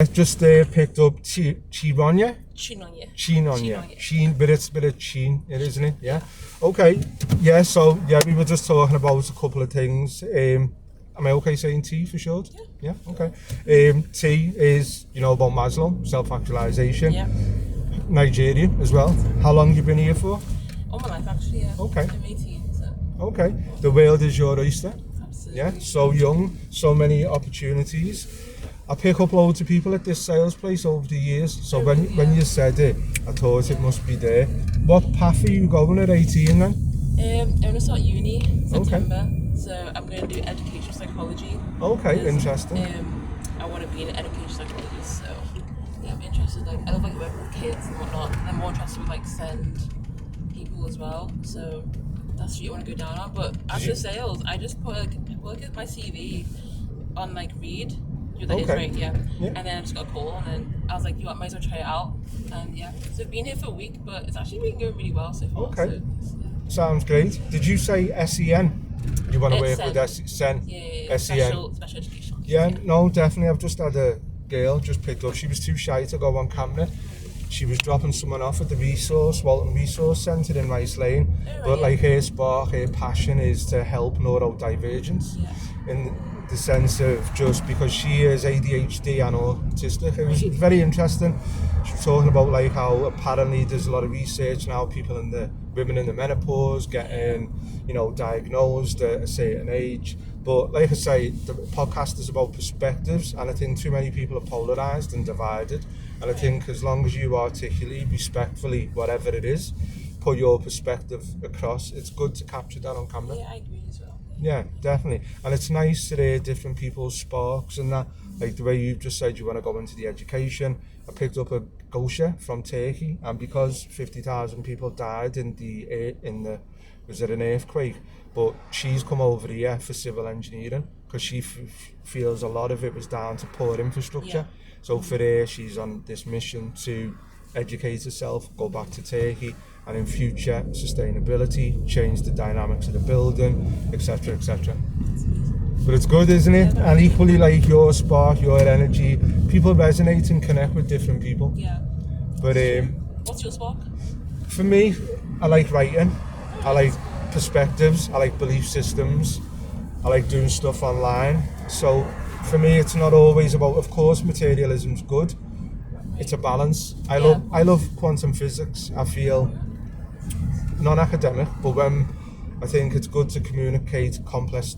I just picked up Chenonya. But it's a bit of Chin, isn't it? Yeah. Okay. Yeah. So yeah, we were just talking about a couple of things. Am I okay saying T for short? Yeah. Okay. T is about Maslow, self-actualization. Yeah. Nigerian as well. How long you been here for? All my life actually. Yeah. Okay. I'm 18. So. Okay. The world is your oyster. Absolutely. Yeah. So young, so many opportunities. I pick up loads of people at this sales place over the years. So when you said it, I thought it must be there. What path are you going at 18 then? I'm going to start uni in September. Okay. So I'm going to do education psychology. Okay, interesting. I want to be an education psychologist. So yeah, I'm interested. I love working with kids and whatnot. And I'm more interested with SEN people as well. So that's what you want to go down on. But after sales, I just put my CV on Read. That is right, yeah. And then I just got a call, and then I was like, might as well try it out. And yeah, so I've been here for a week, but it's actually been going really well so far. Okay. So, sounds great. Did you say SEN? You want to work with SEN? Yeah. SEN. Special education. Yeah, no, definitely. I've just had a girl just picked up. She was too shy to go on camera. She was dropping someone off at the Walton Resource Centre in Rice Lane. But her spark, her passion is to help neurodivergents. In the sense of just because she is ADHD and autistic. It was very interesting. She was talking about how apparently there's a lot of research now, women in the menopause getting, diagnosed at a certain age. But like I say, the podcast is about perspectives, and I think too many people are polarised and divided. And I think as long as you articulately, respectfully, whatever it is, put your perspective across, it's good to capture that on camera. Yeah, I agree as well. Yeah, definitely. And it's nice to hear different people's sparks and that. Like the way you've just said you want to go into the education. I picked up a Gosha from Turkey, and because 50,000 people died was it an earthquake? But she's come over here for civil engineering because she feels a lot of it was down to poor infrastructure. Yeah. So for her, she's on this mission to educate herself, go back to Turkey, and in future sustainability, change the dynamics of the building, etc., etc. But it's good, isn't it? Yeah, and equally your spark, your energy, people resonate and connect with different people. Yeah. But what's your spark? For me, I like writing. I like perspectives. I like belief systems. I like doing stuff online. So for me, it's not always about. Of course, materialism's good. It's a balance. I love quantum physics. I feel non-academic, but when I think it's good to communicate complex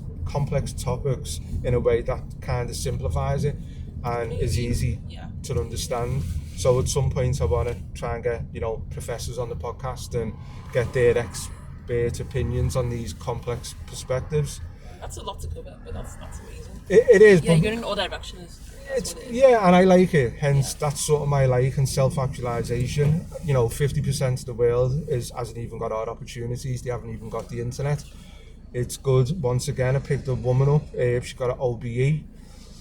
topics in a way that kind of simplifies it and is easy to understand. So at some point I want to try and get professors on the podcast and get their expert opinions on these complex perspectives. That's a lot to cover, but that's amazing. It is. Yeah, you're going in all directions. And I like it. Hence, that's sort of my and self-actualization. 50% of the world hasn't even got our opportunities. They haven't even got the internet. It's good. Once again, I picked a woman up. She got an OBE.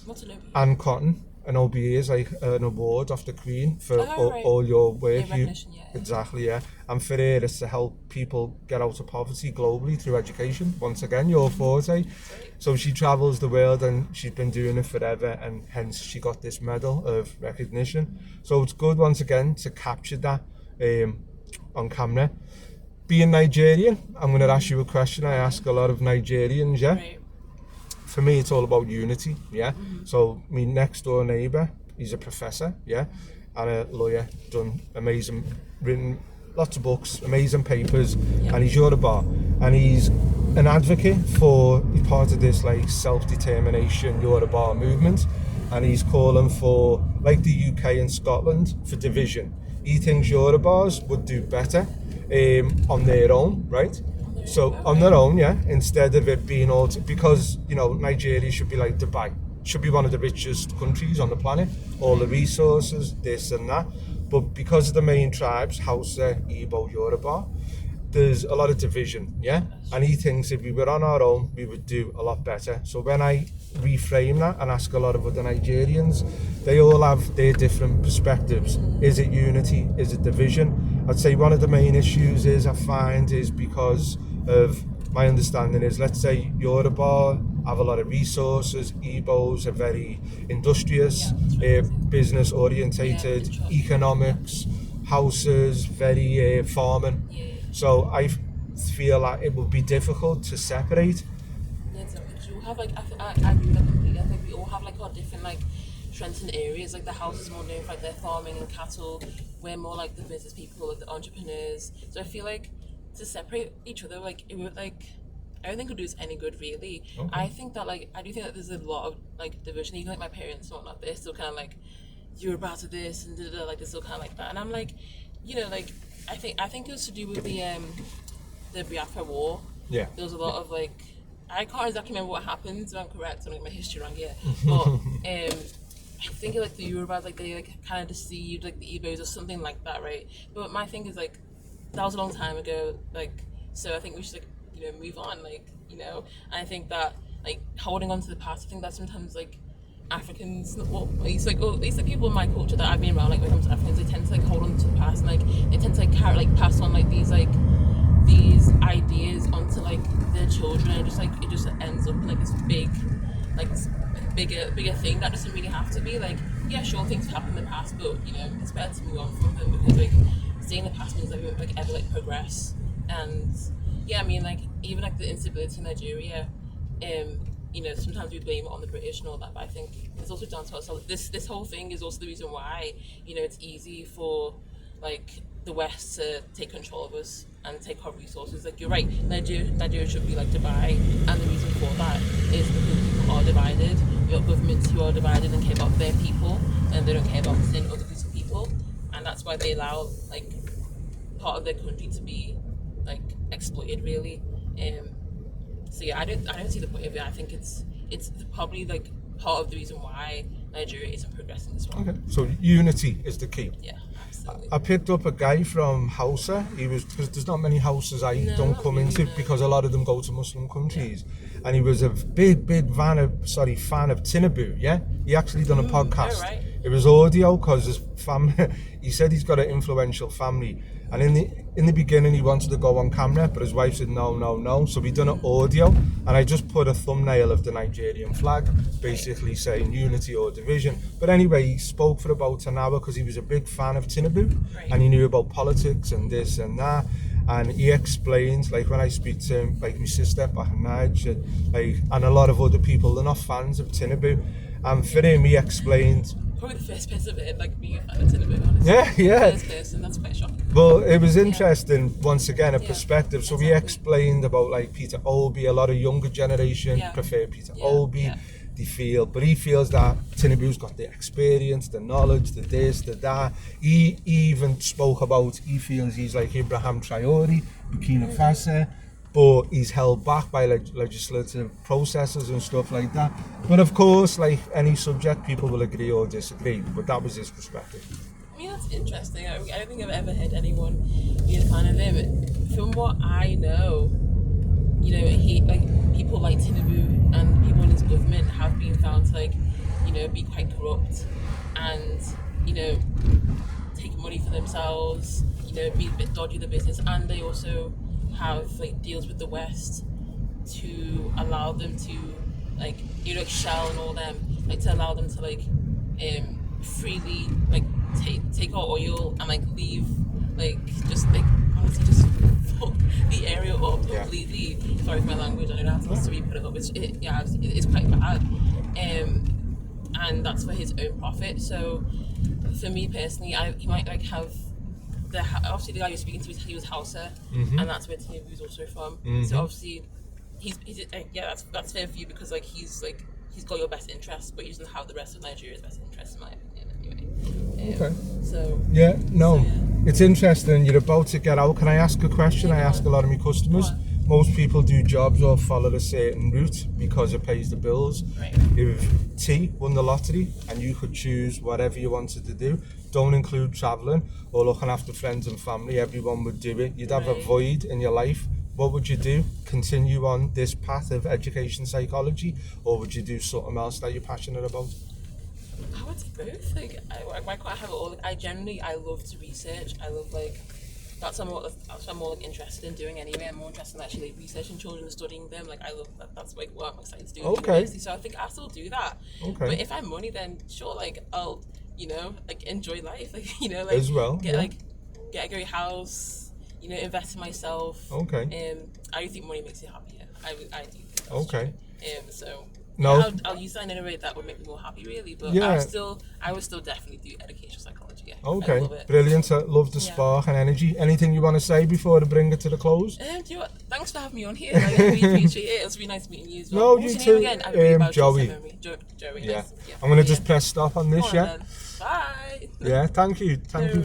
What's an OBE? Anne Cotton. An OBE is an award of the Queen for all your work. Exactly, yeah. And for her, it's to help people get out of poverty globally through education. Once again, your forte. So she travels the world and she's been doing it forever, and hence she got this medal of recognition. So it's good, once again, to capture that on camera. Being Nigerian, I'm going to ask you a question I ask a lot of Nigerians, yeah? Right. For me, it's all about unity, yeah? Mm-hmm. So my next door neighbour, he's a professor, yeah? And a lawyer, written lots of books, amazing papers, and he's Yoruba, and he's an advocate he's part of this self-determination Yoruba movement, and he's calling for, the UK and Scotland, for division. He thinks Yorubas would do better on their own, right? So on their own, yeah, instead of it being all because Nigeria should be like Dubai, should be one of the richest countries on the planet, all the resources, this and that. But because of the main tribes, Hausa, Igbo, Yoruba, there's a lot of division, yeah? And he thinks if we were on our own, we would do a lot better. So when I reframe that and ask a lot of other Nigerians, they all have their different perspectives. Is it unity? Is it division? I'd say one of the main issues I find is because of my understanding is, let's say Yoruba have a lot of resources. Igbos are very industrious, business orientated, economics. Hausas very farming. So I feel like it would be difficult to separate. Yeah, so because we have like I agree with that completely. I think we all have like our different like strengths and areas. Like the house is more known for like their farming and cattle. We're more like the business people, like the entrepreneurs. So I feel like to separate each other, like it would like I don't think it would do us any good really. Okay. I think that like I do think that there's a lot of like division. Even like my parents and whatnot, they're still kind of like you're about to this and like they're still kind of like that. And I'm like, like I think it was to do with the Biafra War. Yeah. There was a lot of like I can't exactly remember what happened, so I'm correct, I'm getting my history wrong here. But I think like the Yorubas, like they like kind of deceived like the Igbos or something like that, right? But my thing is like that was a long time ago, like so I think we should like move on, like and I think that like holding on to the past, I think that sometimes like Africans, well, at least like people in my culture that I've been around, like when it comes to Africans, they tend to like hold on to the past, and like they tend to like carry, like pass on like these ideas onto like their children, and it just ends up in like this big, like bigger thing that doesn't really have to be like, yeah, sure, things happen in the past, but it's better to move on from them, because like staying in the past means that we won't like ever like progress. And yeah, I mean like even like the instability in Nigeria, sometimes we blame it on the British and all that, but I think it's also down to ourselves. This whole thing is also the reason why it's easy for like the West to take control of us and take our resources. Like you're right, Nigeria should be like Dubai, and the reason for that is because people are divided. You have governments who are divided and care about their people, and they don't care about other groups of people, and that's why they allow like part of their country to be like exploited really. So yeah, I don't see the point of it. I think it's probably like part of the reason why Nigeria isn't progressing as well. Okay, so unity is the key. Yeah, absolutely. I picked up a guy from Hausa. Because there's not many Hausas I don't come into, because a lot of them go to Muslim countries. Yeah. And he was a big fan of Tinubu. Yeah, he actually done a podcast. Oh, right. It was audio because his family. He said he's got an influential family, and in the beginning he wanted to go on camera, but his wife said no. So we done an audio, and I just put a thumbnail of the Nigerian flag, basically saying unity or division. But anyway, he spoke for about an hour because he was a big fan of Tinubu, and he knew about politics and this and that. And he explains, like when I speak to him, like my sister back in Nigeria, like, and a lot of other people, they're not fans of Tinubu. And for him, he explained. Probably the first person of it, like being a fan of Tinubu, honestly. Yeah. First person, that's quite shocking. Well, it was interesting, once again, a perspective. So we explained about like Peter Obi. A lot of younger generation prefer Peter Obi. Yeah. They feel, but he feels that Tinubu's got the experience, the knowledge, the this, the that. He even spoke about, he feels he's like Ibrahim Traore, Burkina Faso, but he's held back by legislative processes and stuff like that. But of course, like any subject, people will agree or disagree, but that was his perspective. I mean, that's interesting. I don't think I've ever heard anyone be a fan of him. From what I know, he like people like Tinubu and people in his government have been found to like, be quite corrupt and, take money for themselves, be a bit dodgy in the business, and they also have like deals with the West to allow them to like Shell and all them, like to allow them to like freely like take our oil and like leave, like just like honestly just fuck the area up completely. Yeah. Sorry for my language, I don't know how to put it up. It's quite bad, and that's for his own profit. So for me personally, he might like have obviously the guy you're speaking to, he was Hausa, and that's where Tinubu is also from. So obviously he's that's fair for you, because like he's got your best interests, but he doesn't have the rest of Nigeria's best interests in my opinion anyway. Okay. So it's interesting. You're about to get out. Can I ask a question? I ask a lot of my customers. Most people do jobs or follow a certain route because it pays the bills. Right. If T won the lottery and you could choose whatever you wanted to do, don't include travelling or looking after friends and family, everyone would do it. You'd have a void in your life. What would you do? Continue on this path of education psychology, or would you do something else that you're passionate about? I would say both. Like I quite have it all. Like I love to research. I love like that's what I'm more like interested in doing anyway. I'm more interested in actually like, researching children and studying them. Like I love that. That's like what I'm excited to do at university. So I think I'll still do that. But if I have money, then sure, like I'll like enjoy life. Like like as well. Get a great house. Invest in myself. I do think money makes you happier. I do think that's true. So. No, I'll use that in a way that would make me more happy, really. But I would still definitely do educational psychology. Yeah. Okay, I love it. Brilliant. I love the spark and energy. Anything you want to say before I bring it to the close? Do you know what? Thanks for having me on here. Like, I really appreciate it. It's really nice meeting you as well. No, you too. Again? Joey. Joey. Yeah. I'm going to just press stop on this, Bye. Yeah, thank you. Thank you.